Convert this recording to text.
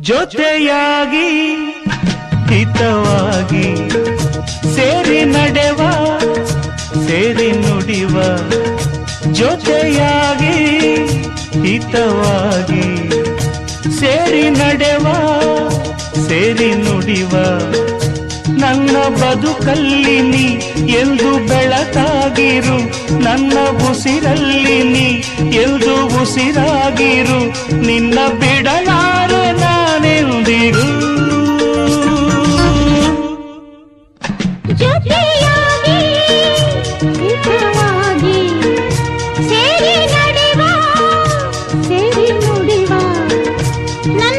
ಜೊತೆಯಾಗಿ ಹಿತವಾಗಿ ಸೇರಿ ನಡೆವ ಸೇರಿ ನುಡಿವ ಜೊತೆಯಾಗಿ ಹಿತವಾಗಿ ಸೇರಿ ನಡೆವ ಸೇರಿ ನುಡಿವ ನನ್ನ ಬದುಕಲ್ಲಿ ನೀ ಎಂದು ಬೆಳಕಾಗಿರು ನನ್ನ ಉಸಿರಲ್ಲಿ ನೀ ಎಂದು ಉಸಿರಾಗಿರು ನಿನ್ನ ಬಿಡಲಾರೆ ನಾನೆಂದಿರು ಜೊತೆಯಾಗಿ ಹಿತವಾಗಿ ಸೇರಿ ನಡೆವ ಸೇರಿ ನುಡಿವ ನನ್ನ